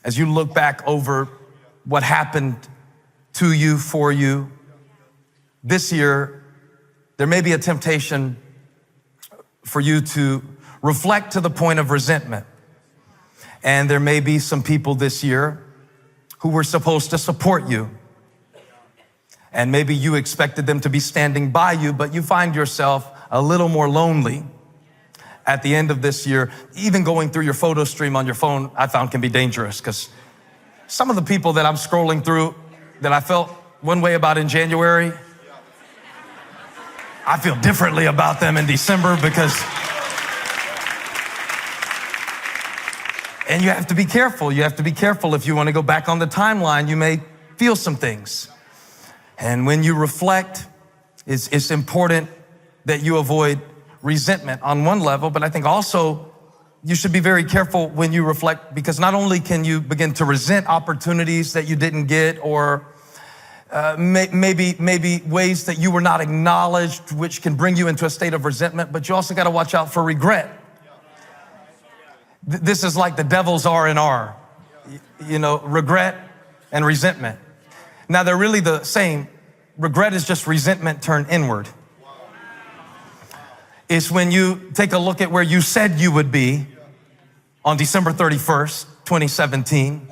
as you look back over what happened to you, for you, this year, there may be a temptation for you to reflect to the point of resentment. And there may be some people this year who were supposed to support you. And maybe you expected them to be standing by you, but you find yourself a little more lonely at the end of this year. Even going through your photo stream on your phone, I found can be dangerous, because some of the people that I'm scrolling through that I felt one way about in January, I feel differently about them in December, because, and you have to be careful. You have to be careful if you want to go back on the timeline. You may feel some things. And when you reflect, it's important that you avoid resentment on one level, but I think also you should be very careful when you reflect, because not only can you begin to resent opportunities that you didn't get, or maybe ways that you were not acknowledged, which can bring you into a state of resentment, but you also got to watch out for regret. This is like the devil's R&R, regret and resentment. Now, they're really the same. Regret is just resentment turned inward. It's when you take a look at where you said you would be on December 31st, 2017,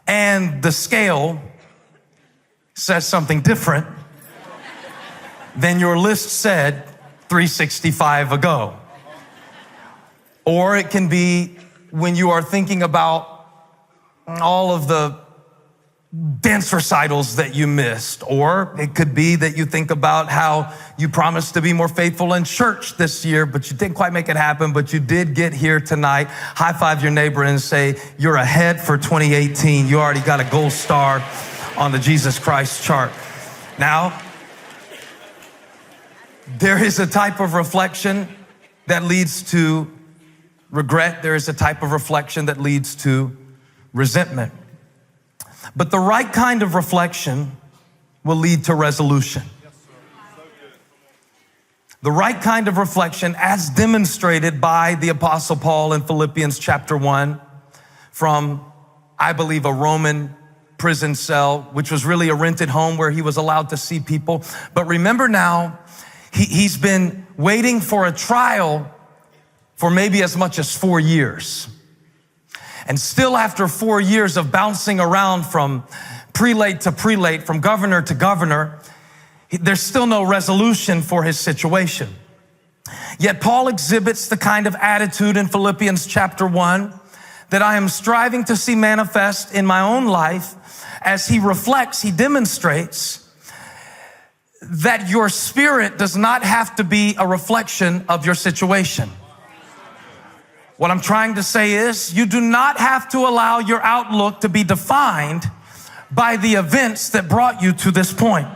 and the scale says something different than your list said 365 ago. Or it can be when you are thinking about all of the dance recitals that you missed. Or it could be that you think about how you promised to be more faithful in church this year, but you didn't quite make it happen, but you did get here tonight. High five your neighbor and say, you're ahead for 2018. You already got a gold star on the Jesus Christ chart. Now, there is a type of reflection that leads to regret. There is a type of reflection that leads to resentment. But the right kind of reflection will lead to resolution. The right kind of reflection, as demonstrated by the Apostle Paul in Philippians chapter 1, from, I believe, a Roman prison cell, which was really a rented home where he was allowed to see people. But remember now, he's been waiting for a trial for maybe as much as 4 years. And still, after 4 years of bouncing around from prelate to prelate, from governor to governor, there's still no resolution for his situation. Yet Paul exhibits the kind of attitude in Philippians chapter 1 that I am striving to see manifest in my own life. As he reflects, he demonstrates that your spirit does not have to be a reflection of your situation. What I'm trying to say is, you do not have to allow your outlook to be defined by the events that brought you to this point.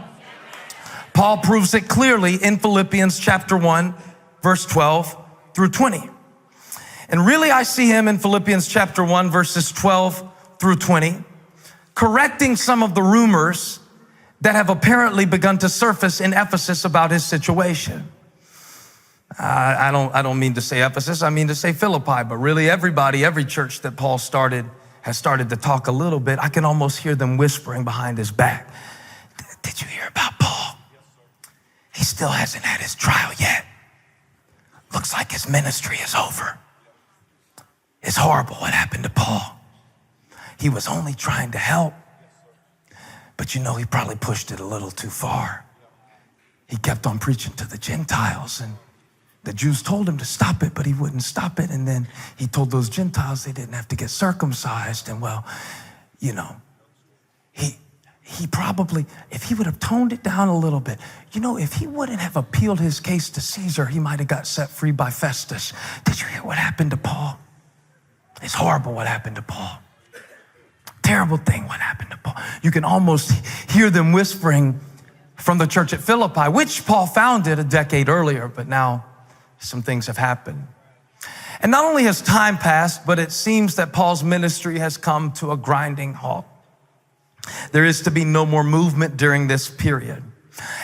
Paul proves it clearly in Philippians chapter 1, verse 12 through 20. And really, I see him in Philippians chapter 1, verses 12 through 20, correcting some of the rumors that have apparently begun to surface in Ephesus about his situation. I don't mean to say Ephesus, I mean to say Philippi, but really every church that Paul started has started to talk a little bit. I can almost hear them whispering behind his back. Did you hear about Paul? He still hasn't had his trial yet. Looks like his ministry is over. It's horrible what happened to Paul. He was only trying to help, but he probably pushed it a little too far. He kept on preaching to the Gentiles, and the Jews told him to stop it, but he wouldn't stop it. And then he told those Gentiles they didn't have to get circumcised. And he probably, if he would have toned it down a little bit, if he wouldn't have appealed his case to Caesar, he might have got set free by Festus. Did you hear what happened to Paul? It's horrible what happened to Paul. Terrible thing what happened to Paul. You can almost hear them whispering from the church at Philippi, which Paul founded a decade earlier, but now some things have happened. And not only has time passed, but it seems that Paul's ministry has come to a grinding halt. There is to be no more movement during this period.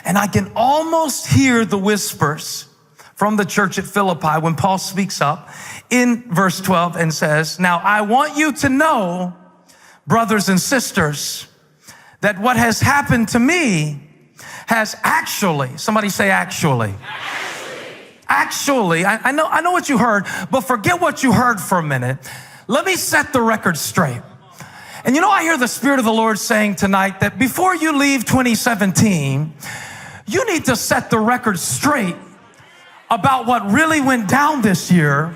And I can almost hear the whispers from the church at Philippi when Paul speaks up in verse 12 and says, now I want you to know brothers and sisters, that what has happened to me has actually, somebody say actually. Actually, I know what you heard, but forget what you heard for a minute. Let me set the record straight. And I hear the Spirit of the Lord saying tonight that before you leave 2017, you need to set the record straight about what really went down this year.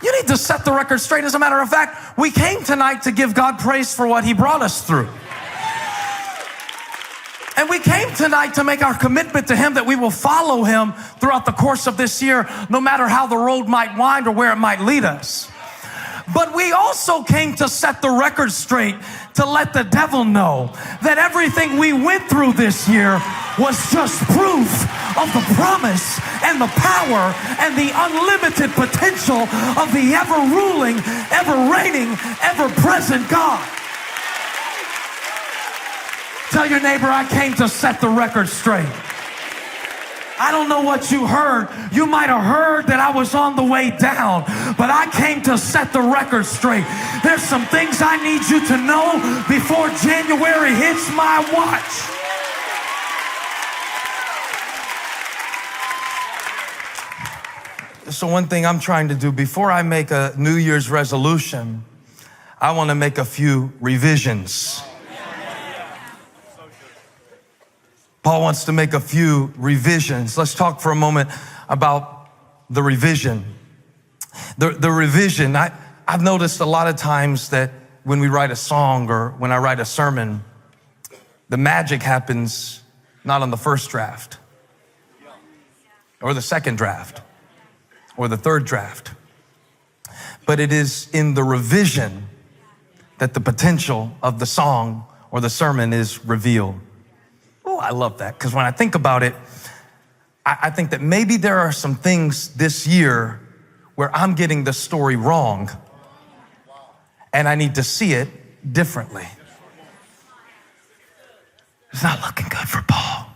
You need to set the record straight. As a matter of fact, we came tonight to give God praise for what He brought us through. And we came tonight to make our commitment to Him that we will follow Him throughout the course of this year, no matter how the road might wind or where it might lead us. But we also came to set the record straight to let the devil know that everything we went through this year was just proof of the promise and the power and the unlimited potential of the ever-ruling, ever-reigning, ever-present God. Tell your neighbor, I came to set the record straight. I don't know what you heard. You might have heard that I was on the way down, but I came to set the record straight. There's some things I need you to know before January hits my watch. So one thing I'm trying to do before I make a New Year's resolution, I want to make a few revisions. Paul wants to make a few revisions. Let's talk for a moment about the revision. The revision, I've noticed a lot of times that when we write a song or when I write a sermon, the magic happens not on the first draft or the second draft or the third draft, but it is in the revision that the potential of the song or the sermon is revealed. Oh, I love that, because when I think about it, I think that maybe there are some things this year where I'm getting the story wrong, and I need to see it differently. It's not looking good for Paul.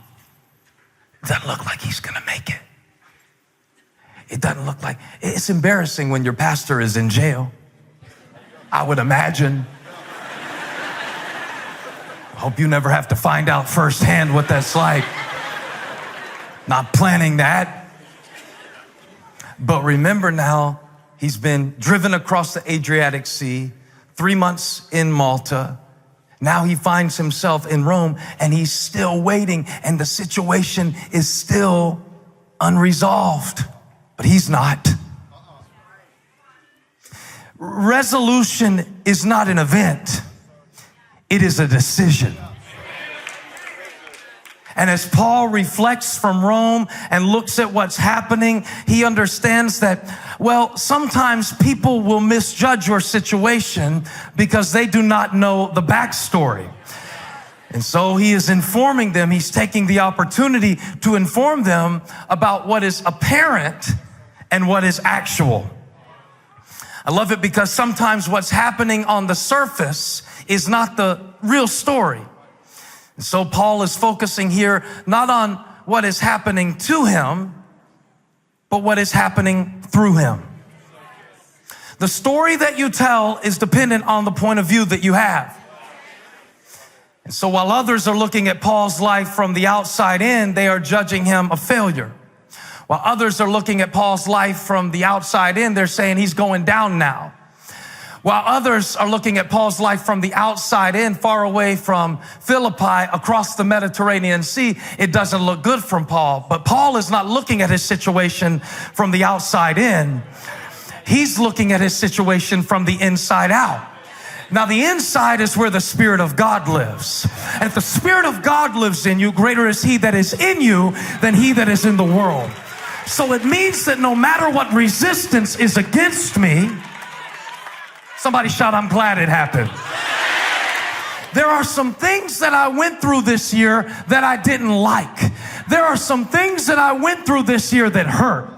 It doesn't look like he's going to make it. It doesn't look like, it's embarrassing when your pastor is in jail, I would imagine. Hope you never have to find out firsthand what that's like. Not planning that. But remember now, he's been driven across the Adriatic Sea, 3 months in Malta. Now he finds himself in Rome, and he's still waiting, and the situation is still unresolved. But he's not. Resolution is not an event. It is a decision. And as Paul reflects from Rome and looks at what's happening, he understands that, well, sometimes people will misjudge your situation because they do not know the backstory. And so he is informing them. He's taking the opportunity to inform them about what is apparent and what is actual. I love it because sometimes what's happening on the surface is not the real story. And so Paul is focusing here not on what is happening to him, but what is happening through him. The story that you tell is dependent on the point of view that you have. And so while others are looking at Paul's life from the outside in, they are judging him a failure. While others are looking at Paul's life from the outside in, they're saying he's going down now. While others are looking at Paul's life from the outside in, far away from Philippi, across the Mediterranean Sea, it doesn't look good from Paul. But Paul is not looking at his situation from the outside in. He's looking at his situation from the inside out. Now, the inside is where the Spirit of God lives. And if the Spirit of God lives in you, greater is He that is in you than he that is in the world. So it means that no matter what resistance is against me, somebody shout, I'm glad it happened. There are some things that I went through this year that I didn't like. There are some things that I went through this year that hurt.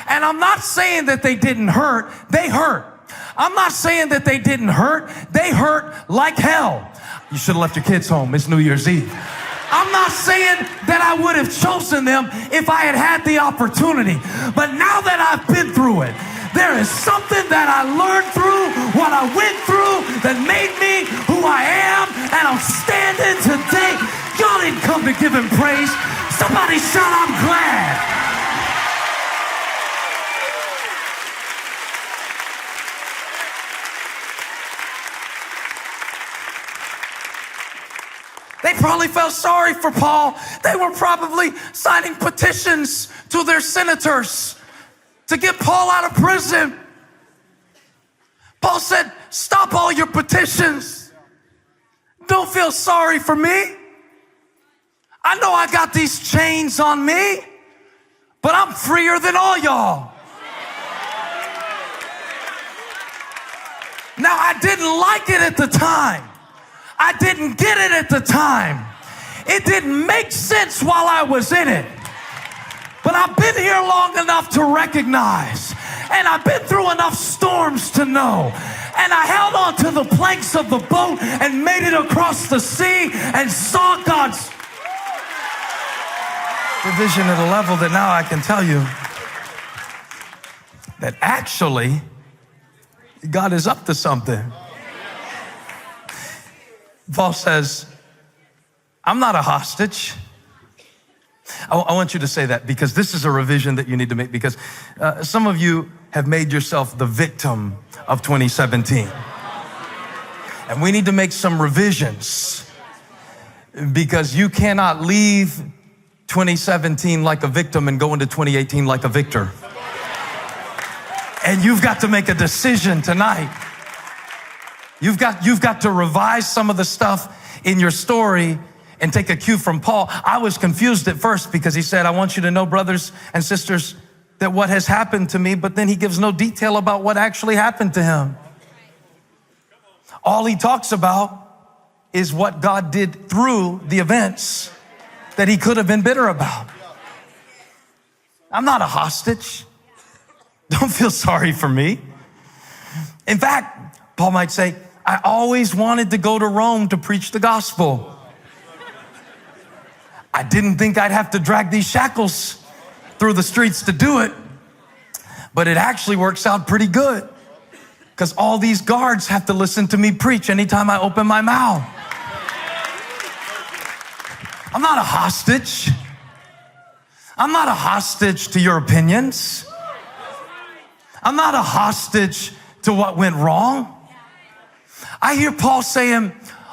And I'm not saying that they didn't hurt. They hurt. I'm not saying that they didn't hurt. They hurt like hell. You should have left your kids home. It's New Year's Eve. I'm not saying that I would have chosen them if I had had the opportunity. But now that I've been through it, There is something that I learned through what I went through that made me who I am, and I'm standing today. Y'all didn't come to give him praise. Somebody shout, I'm glad. They probably felt sorry for Paul. They were probably signing petitions to their senators to get Paul out of prison. Paul said, stop all your petitions. Don't feel sorry for me. I know I got these chains on me, but I'm freer than all y'all. Now, I didn't like it at the time. I didn't get it at the time. It didn't make sense while I was in it. But I've been here long enough to recognize, and I've been through enough storms to know, and I held on to the planks of the boat and made it across the sea and saw God's provision at a level that now I can tell you that actually God is up to something. Paul says, I'm not a hostage. I want you to say that because this is a revision that you need to make, because some of you have made yourself the victim of 2017. And we need to make some revisions, because you cannot leave 2017 like a victim and go into 2018 like a victor. And you've got to make a decision tonight. You've got to revise some of the stuff in your story and take a cue from Paul. I was confused at first because he said, I want you to know, brothers and sisters, that what has happened to me, but then he gives no detail about what actually happened to him. All he talks about is what God did through the events that he could have been bitter about. I'm not a hostage. Don't feel sorry for me. In fact, Paul might say, I always wanted to go to Rome to preach the gospel. I didn't think I'd have to drag these shackles through the streets to do it, but it actually works out pretty good because all these guards have to listen to me preach anytime I open my mouth. I'm not a hostage. I'm not a hostage to your opinions. I'm not a hostage to what went wrong. I hear Paul saying,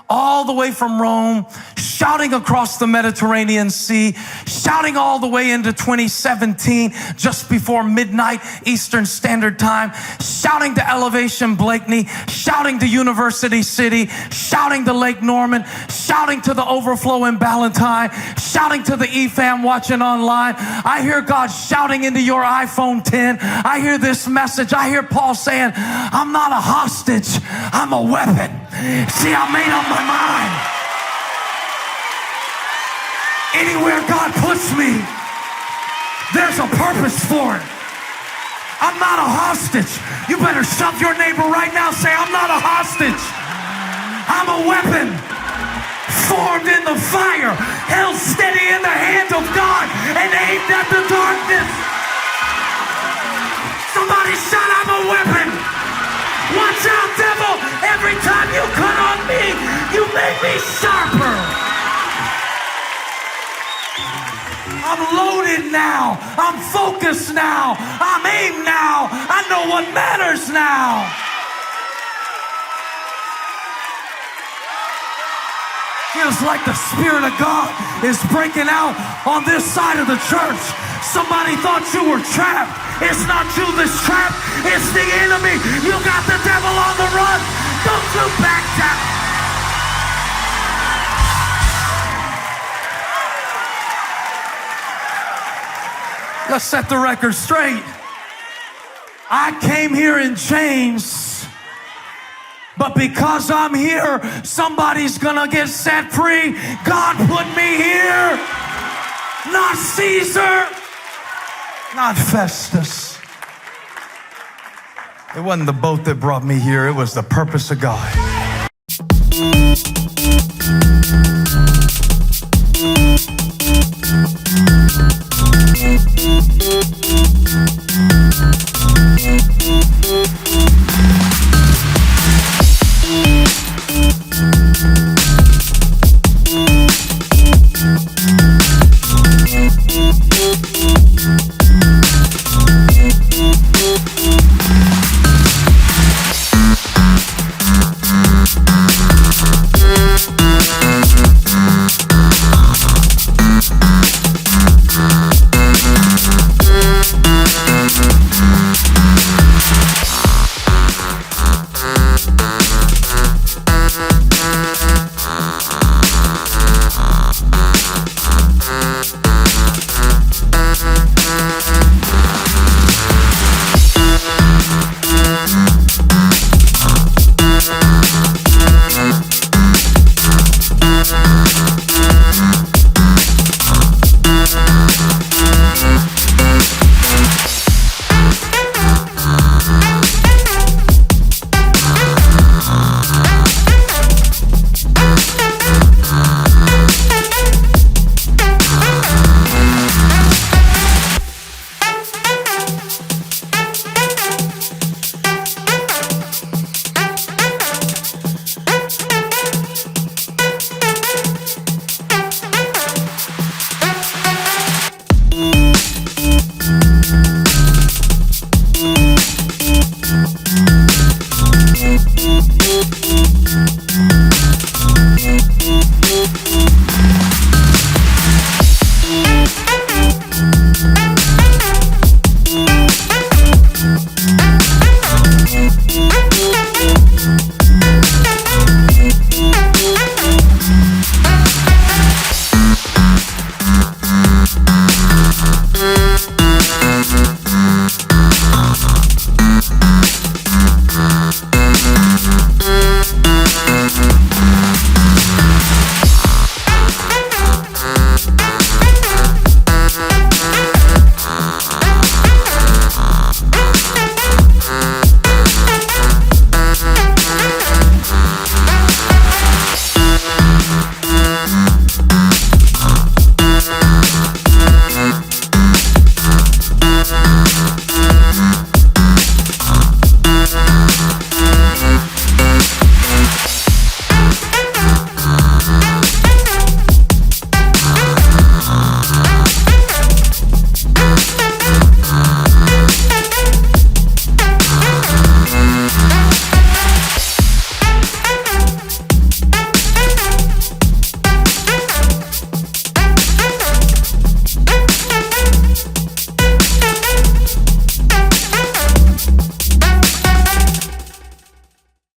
all the way from Rome, shouting across the Mediterranean Sea, shouting all the way into 2017, just before midnight Eastern Standard Time, shouting to Elevation Blakeney, shouting to University City, shouting to Lake Norman, shouting to the Overflow in Ballantyne, shouting to the EFAM watching online. I hear God shouting into your iPhone 10. I hear this message. I hear Paul saying, I'm not a hostage, I'm a weapon. See, I made up my mind. Anywhere God puts me, there's a purpose for it. I'm not a hostage. You better shove your neighbor right now. Say, I'm not a hostage. I'm a weapon formed in the fire, held steady in the hand of God and aimed at the darkness. Somebody shout, I'm a weapon. Watch out, devil. Every time you cut on me, you make me sharper. I'm loaded now. I'm focused now. I'm aimed now. I know what matters now. Feels like the Spirit of God is breaking out on this side of the church. Somebody thought you were trapped. It's not you that's trapped. It's the enemy. You got the devil on the run. Don't you back down. Let's set the record straight. I came here in chains, but because I'm here, somebody's gonna get set free. God put me here, not Caesar, not Festus. It wasn't the boat that brought me here, it was the purpose of God.